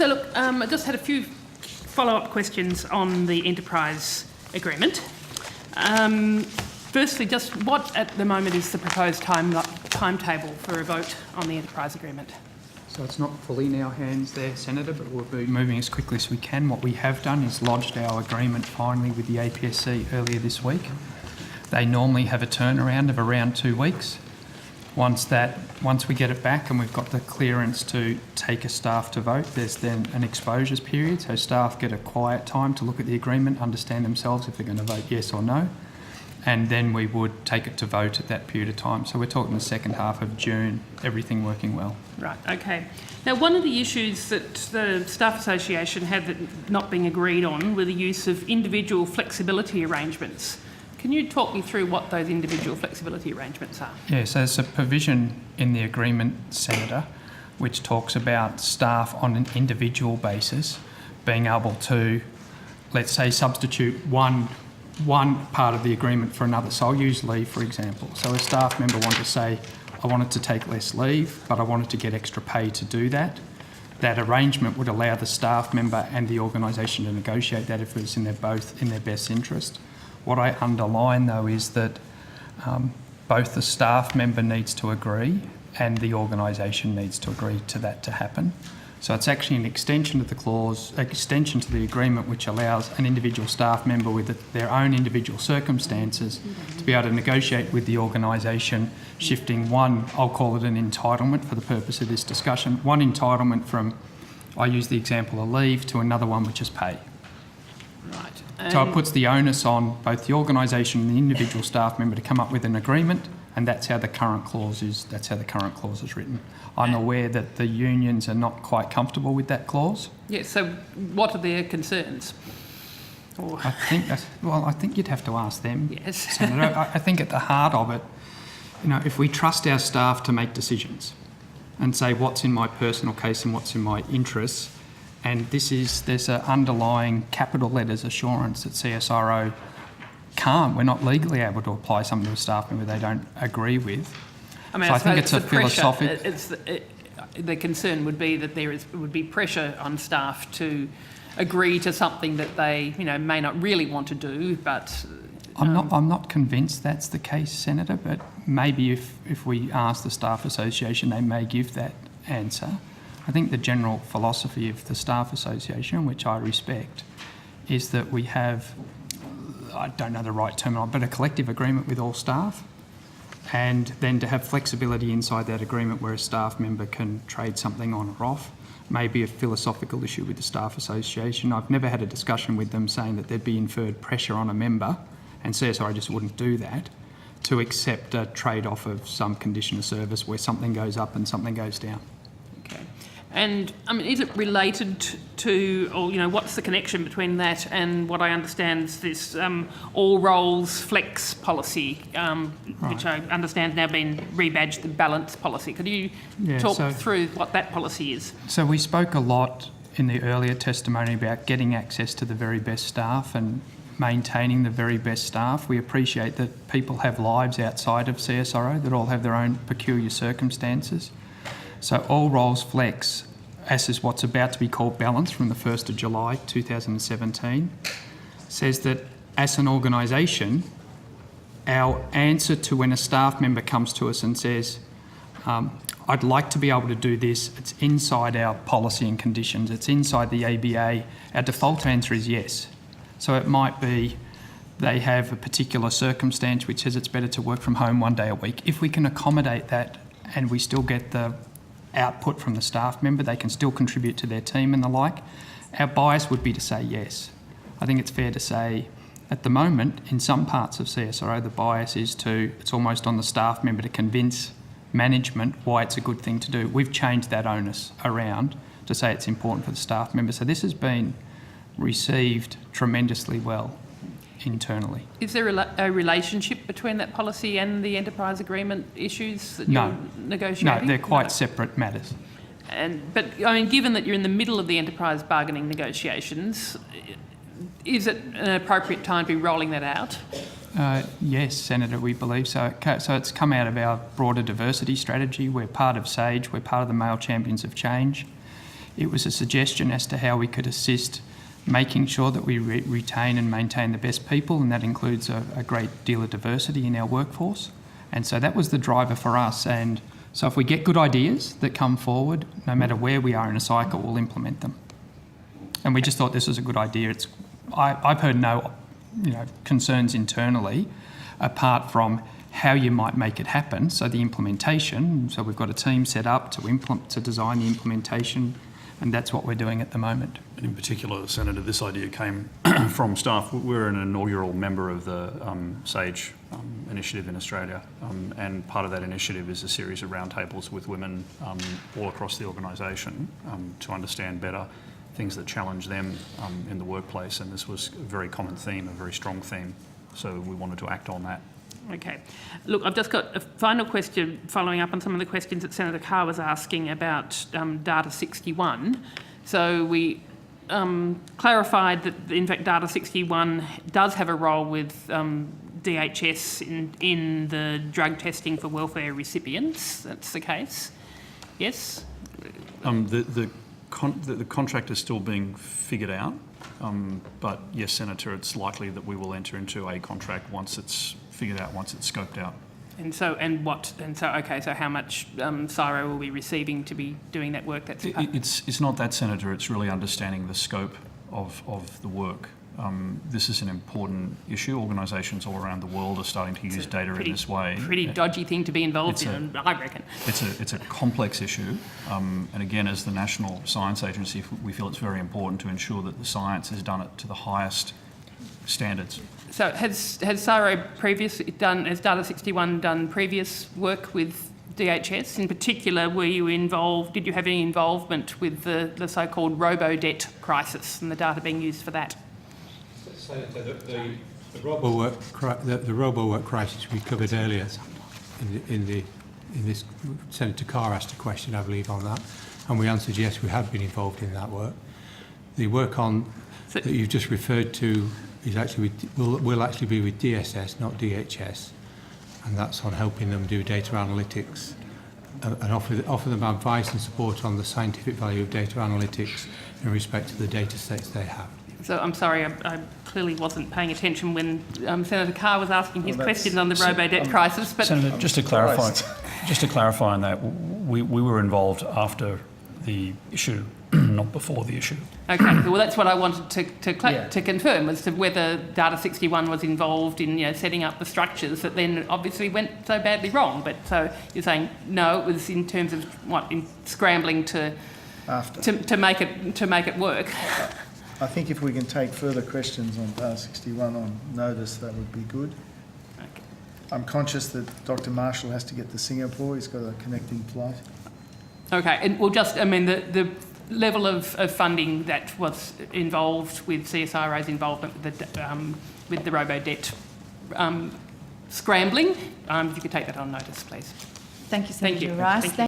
So look, I just had a few follow-up questions on the enterprise agreement. Firstly, just what at the moment is the proposed timetable for a vote on the enterprise agreement? So it's not fully in our hands there, Senator, but we'll be moving as quickly as we can. What we have done is lodged our agreement finally with the APSC earlier this week. They normally have a turnaround of around 2 weeks. Once we get it back and we've got the clearance to take a staff to vote, there's then an exposures period, so staff get a quiet time to look at the agreement, understand themselves if they're going to vote yes or no, and then we would take it to vote at that period of time. So we're talking the second half of June, everything working well. Right, okay. Now, one of the issues that the Staff Association had that not being agreed on were the use of individual flexibility arrangements. Can you talk me through what those individual flexibility arrangements are? Yeah, so there's a provision in the agreement, Senator, which talks about staff on an individual basis being able to, let's say, substitute one part of the agreement for another. So I'll use leave, for example. So a staff member wanted to say, I wanted to take less leave, but I wanted to get extra pay to do that. That arrangement would allow the staff member and the organisation to negotiate that if it's in their best interest. What I underline, though, is that both the staff member needs to agree and the organisation needs to agree to that to happen. So it's actually an extension of the clause, extension to the agreement, which allows an individual staff member with their own individual circumstances to be able to negotiate with the organisation, shifting one, I'll call it an entitlement for the purpose of this discussion, one entitlement from, I use the example of leave, to another one which is pay. Right. So it puts the onus on both the organisation and the individual staff member to come up with an agreement, and that's how the current clause is. That's how the current clause is written. I'm aware that the unions are not quite comfortable with that clause. Yes. So, what are their concerns? I think you'd have to ask them. Yes. Senator. I think at the heart of it, if we trust our staff to make decisions and say what's in my personal case and what's in my interests. And there's an underlying capital letters assurance that CSIRO can't. We're not legally able to apply something to a staff member they don't agree with. I mean, so I think it's a philosophical. The concern would be that would be pressure on staff to agree to something that they, may not really want to do. But I'm not convinced that's the case, Senator. But maybe if we ask the Staff Association, they may give that answer. I think the general philosophy of the Staff Association, which I respect, is that we have, I don't know the right term, but a collective agreement with all staff, and then to have flexibility inside that agreement where a staff member can trade something on or off may be a philosophical issue with the Staff Association. I've never had a discussion with them saying that there'd be inferred pressure on a member, and CSIRO just wouldn't do that, to accept a trade-off of some condition of service where something goes up and something goes down. And, is it related to, or, what's the connection between that and what I understand is this all roles flex policy, which I understand now been rebadged the balance policy. Could you talk through what that policy is? So we spoke a lot in the earlier testimony about getting access to the very best staff and maintaining the very best staff. We appreciate that people have lives outside of CSIRO that all have their own peculiar circumstances. So all roles flex, as is what's about to be called balance from the 1st of July 2017, says that as an organisation, our answer to when a staff member comes to us and says, I'd like to be able to do this, it's inside our policy and conditions, it's inside the ABA, our default answer is yes. So it might be they have a particular circumstance which says it's better to work from home 1 day a week. If we can accommodate that and we still get the output from the staff member, they can still contribute to their team and the like, our bias would be to say yes. I think it's fair to say at the moment in some parts of CSIRO the bias is it's almost on the staff member to convince management why it's a good thing to do. We've changed that onus around to say it's important for the staff member. So this has been received tremendously well internally. Is there a relationship between that policy and the enterprise agreement issues that you're negotiating? No, they're quite separate matters. But given that you're in the middle of the enterprise bargaining negotiations, is it an appropriate time to be rolling that out? Yes, Senator, we believe so. So it's come out of our broader diversity strategy. We're part of SAGE, we're part of the Male Champions of Change. It was a suggestion as to how we could assist making sure that we retain and maintain the best people, and that includes a great deal of diversity in our workforce. And so that was the driver for us. And so if we get good ideas that come forward, no matter where we are in a cycle, we'll implement them. And we just thought this was a good idea. I've heard no concerns internally apart from how you might make it happen. So the implementation, so we've got a team set up to design the implementation, and that's what we're doing at the moment. And in particular, Senator, this idea came from staff. We're an inaugural member of the SAGE initiative in Australia, and part of that initiative is a series of roundtables with women all across the organisation to understand better things that challenge them in the workplace, and this was a very common theme, a very strong theme, so we wanted to act on that. Okay. Look, I've just got a final question following up on some of the questions that Senator Carr was asking about Data 61. So we clarified that, in fact, Data 61 does have a role with DHS in the drug testing for welfare recipients. That's the case. Yes? The contract is still being figured out, but yes, Senator, it's likely that we will enter into a contract once it's figured out, once it's scoped out. So how much CSIRO will be receiving to be doing that work? It's not that, Senator. It's really understanding the scope of the work. This is an important issue. Organisations all around the world are starting to use data in this way. Pretty dodgy thing to be involved in, I reckon. It's a complex issue, and again, as the National Science Agency, we feel it's very important to ensure that the science is done to the highest standards. So has CSIRO has Data 61 done previous work with DHS? In particular, did you have any involvement with the so-called robo-debt crisis and the data being used for that? Senator, the robo-work crisis we covered earlier in this, Senator Carr asked a question, I believe, on that, and we answered yes, we have been involved in that work. The work that you've just referred to is will actually be with DSS, not DHS, and that's on helping them do data analytics and offer them advice and support on the scientific value of data analytics in respect to the data sets they have. So I'm sorry, I clearly wasn't paying attention when Senator Carr was asking his questions on the robo-debt crisis. But Senator, just to clarify on that, we were involved after the issue, not before the issue. Okay, well that's what I wanted to confirm as to whether Data 61 was involved in setting up the structures that then obviously went so badly wrong. But so you're saying no, it was in terms of in scrambling to make it work. I think if we can take further questions on Data 61 on notice, that would be good. Okay. I'm conscious that Dr. Marshall has to get to Singapore. He's got a connecting flight. Okay, and the level of funding that was involved with CSIRO's involvement with the robo-debt scrambling, if you could take that on notice, please. Thank you, Senator Thank you. Rice. Thank you.